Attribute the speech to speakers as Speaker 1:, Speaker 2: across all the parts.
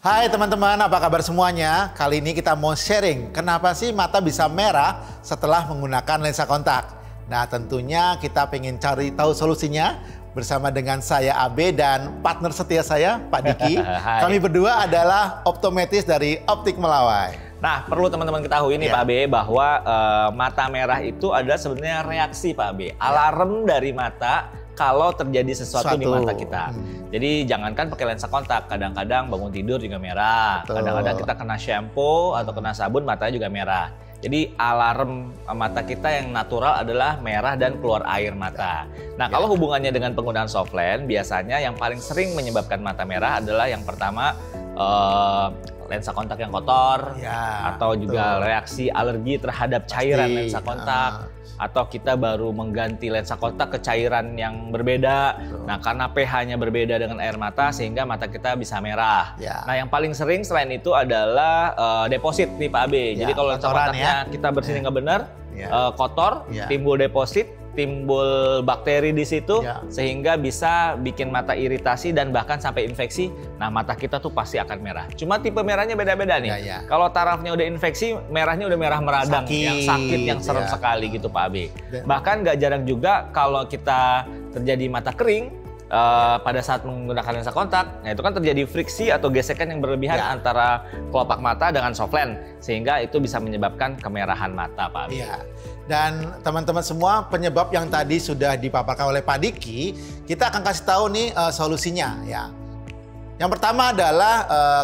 Speaker 1: Hai teman-teman, apa kabar semuanya? Kali ini kita mau sharing kenapa sih mata bisa merah setelah menggunakan lensa kontak. Nah tentunya kita pengen cari tahu solusinya bersama dengan saya Abe dan partner setia saya Pak Diki. Kami berdua adalah optometris dari Optik Melawai.
Speaker 2: Nah, perlu teman-teman ketahui nih Pak Abe bahwa mata merah itu adalah sebenarnya reaksi Pak Abe, alarm dari mata kalau terjadi sesuatu di mata kita. Jadi jangankan pakai lensa kontak, kadang-kadang bangun tidur juga merah. Kadang-kadang kita kena shampoo atau kena sabun matanya juga merah. Jadi alarm mata kita yang natural adalah merah dan keluar air mata. Nah, kalau hubungannya dengan penggunaan soft lens, biasanya yang paling sering menyebabkan mata merah adalah yang pertama lensa kontak yang kotor, atau juga reaksi alergi terhadap cairan lensa kontak. Atau kita baru mengganti lensa kontak ke cairan yang berbeda. Nah, karena pH-nya berbeda dengan air mata sehingga mata kita bisa merah. Nah, yang paling sering selain itu adalah deposit nih Pak Abe. Jadi kalau lensa kontaknya kita bersihin nggak benar, kotor, timbul deposit, timbul bakteri di situ, sehingga bisa bikin mata iritasi dan bahkan sampai infeksi. Nah, mata kita tuh pasti akan merah. Cuma tipe merahnya beda-beda nih. Kalau tarafnya udah infeksi, merahnya udah merah meradang, yang sakit, yang serem sekali gitu Pak Abe. Bahkan nggak jarang juga kalau kita terjadi mata kering, pada saat menggunakan lensa kontak, nah itu kan terjadi friksi atau gesekan yang berlebihan antara kelopak mata dengan soft lens, sehingga itu bisa menyebabkan kemerahan mata Pak Abe.
Speaker 1: Dan teman-teman semua, penyebab yang tadi sudah dipaparkan oleh Pak Diki, kita akan kasih tahu nih solusinya ya. Yang pertama adalah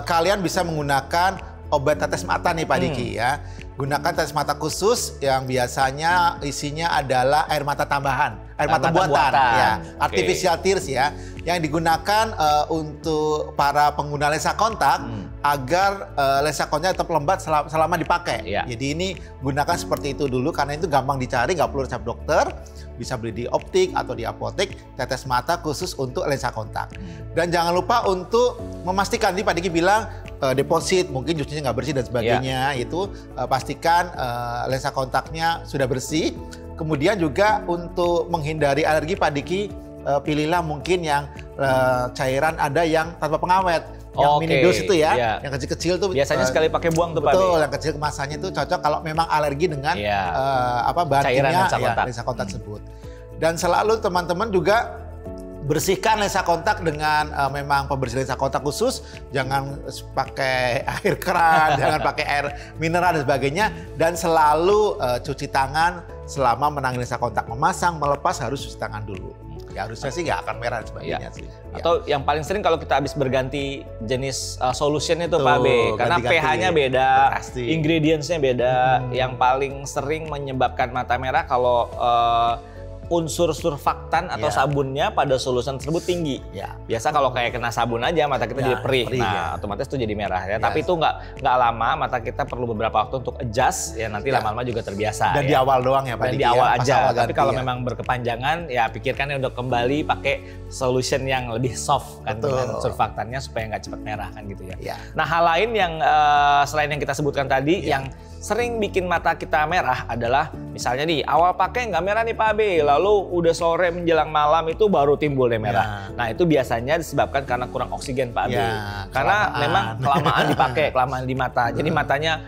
Speaker 1: kalian bisa menggunakan obat tetes mata nih Pak Diki ya. Gunakan tetes mata khusus yang biasanya isinya adalah air mata tambahan, air mata buatan ya, artificial tears ya, yang digunakan untuk para pengguna lensa kontak agar lensa kontak tetap lembat selama dipakai. Jadi ini gunakan seperti itu dulu karena itu gampang dicari, nggak perlu resep dokter, bisa beli di optik atau di apotek, tetes mata khusus untuk lensa kontak. Dan jangan lupa untuk memastikan, tadi Pak Diki bilang deposit, mungkin jusnya nggak bersih dan sebagainya, itu pastikan lensa kontaknya sudah bersih. Kemudian juga untuk menghindari alergi Pak Diki, pilihlah mungkin yang cairan ada yang tanpa pengawet. Yang mini dose itu ya, yang kecil-kecil tuh
Speaker 2: biasanya sekali pakai buang tuh Pak.
Speaker 1: Betul, yang kecil kemasannya itu cocok kalau memang alergi dengan bahan kimia lensa kontak tersebut. Dan selalu teman-teman juga bersihkan lensa kontak dengan memang pembersih lensa kontak khusus, jangan pakai air keran, jangan pakai air mineral dan sebagainya, dan selalu cuci tangan selama menangani lensa kontak. Memasang, melepas harus cuci tangan dulu. Ya harusnya sih nggak akan merah dan sebagainya sih.
Speaker 2: Atau yang paling sering kalau kita habis berganti jenis solution itu Pak B, karena pH-nya beda, ingredients-nya beda. Yang paling sering menyebabkan mata merah kalau unsur surfaktan atau sabunnya pada solution tersebut tinggi. Biasa kalau kayak kena sabun aja mata kita jadi perih. Nah, otomatis itu jadi merah ya. Tapi itu nggak lama, mata kita perlu beberapa waktu untuk adjust ya, nanti lama-lama juga terbiasa.
Speaker 1: Dan di awal doang ya Pak.
Speaker 2: Dan di awal aja. Tapi kalau memang berkepanjangan ya pikirkan untuk kembali pakai solution yang lebih soft kan, dengan surfaktannya supaya nggak cepat merah kan gitu ya. Nah, hal lain yang selain yang kita sebutkan tadi yang sering bikin mata kita merah adalah misalnya nih awal pakai nggak merah nih Pak B, lalu udah sore menjelang malam itu baru timbul deh merah. Nah itu biasanya disebabkan karena kurang oksigen Pak B, karena memang kelamaan dipakai, kelamaan di mata, jadi matanya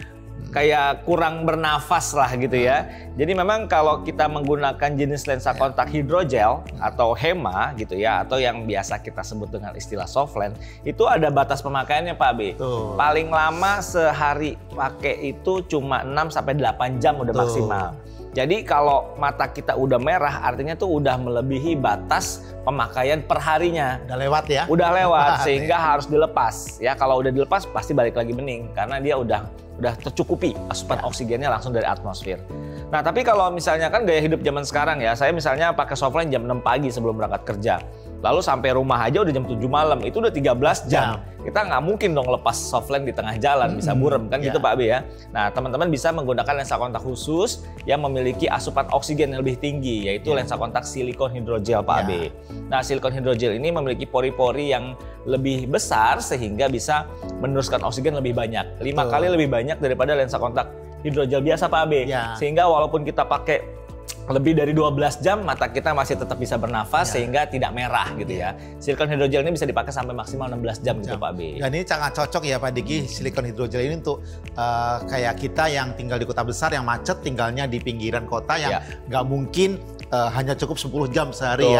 Speaker 2: kayak kurang bernafas lah gitu ya. Jadi memang kalau kita menggunakan jenis lensa kontak hidrogel atau HEMA gitu ya, atau yang biasa kita sebut dengan istilah soft lens, itu ada batas pemakaiannya Pak B. Paling lama sehari pakai itu cuma 6-8 jam udah maksimal. Jadi kalau mata kita udah merah artinya tuh udah melebihi batas pemakaian perharinya.
Speaker 1: Udah lewat ya?
Speaker 2: Udah lewat sehingga harus dilepas. Ya kalau udah dilepas pasti balik lagi bening karena dia udah tercukupi asupan oksigennya langsung dari atmosfer. Nah tapi kalau misalnya kan gaya hidup zaman sekarang ya, saya misalnya pakai soft lens jam 6 pagi sebelum berangkat kerja. Lalu sampai rumah aja udah jam 7 malam, itu udah 13 jam. Kita nggak mungkin dong lepas soft lens di tengah jalan, bisa burem kan gitu Pak Abi ya. Nah teman-teman bisa menggunakan lensa kontak khusus yang memiliki asupan oksigen yang lebih tinggi, yaitu lensa kontak silikon hidrogel Pak Abi. Nah silikon hidrogel ini memiliki pori-pori yang lebih besar sehingga bisa meneruskan oksigen lebih banyak, 5 kali lebih banyak daripada lensa kontak hidrogel biasa Pak Abi. Sehingga walaupun kita pakai lebih dari 12 jam mata kita masih tetap bisa bernafas sehingga tidak merah gitu ya. Silikon hidrogel ini bisa dipakai sampai maksimal 16 jam gitu Pak B.
Speaker 1: Dan ini sangat cocok ya Pak Diki, silikon hidrogel ini untuk kayak kita yang tinggal di kota besar yang macet, tinggalnya di pinggiran kota yang nggak mungkin hanya cukup 10 jam sehari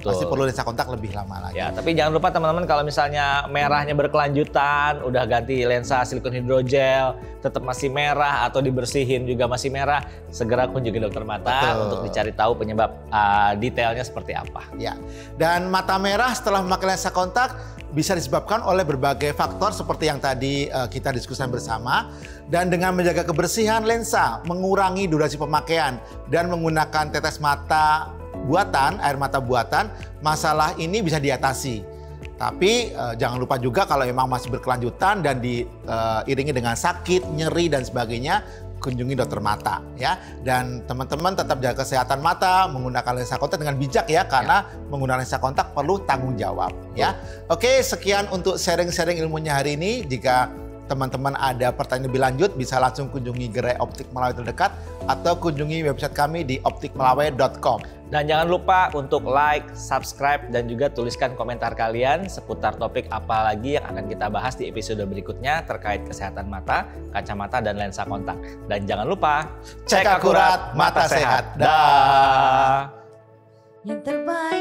Speaker 1: Pasti perlu lensa kontak lebih lama lagi.
Speaker 2: Ya, tapi jangan lupa teman-teman kalau misalnya merahnya berkelanjutan, udah ganti lensa silikon hidrogel, tetap masih merah atau dibersihin juga masih merah, segera kunjungi dokter mata untuk dicari tahu penyebab detailnya seperti apa.
Speaker 1: Ya, dan mata merah setelah memakai lensa kontak bisa disebabkan oleh berbagai faktor seperti yang tadi kita diskusikan bersama. Dan dengan menjaga kebersihan lensa, mengurangi durasi pemakaian, dan menggunakan tetes mata buatan, air mata buatan, masalah ini bisa diatasi. Tapi jangan lupa juga kalau memang masih berkelanjutan dan diiringi dengan sakit, nyeri, dan sebagainya, kunjungi dokter mata ya. Dan teman-teman tetap jaga kesehatan mata, menggunakan lensa kontak dengan bijak ya, karena menggunakan lensa kontak perlu tanggung jawab ya. Oke, sekian untuk sharing-sharing ilmunya hari ini. Jika teman-teman ada pertanyaan lebih lanjut, bisa langsung kunjungi gerai Optik Melawai terdekat atau kunjungi website kami di optikmelawai.com.
Speaker 2: Dan jangan lupa untuk like, subscribe, dan juga tuliskan komentar kalian seputar topik apa lagi yang akan kita bahas di episode berikutnya terkait kesehatan mata, kacamata, dan lensa kontak. Dan jangan lupa
Speaker 1: cek akurat, mata sehat. Dah.
Speaker 3: Yang terbaik.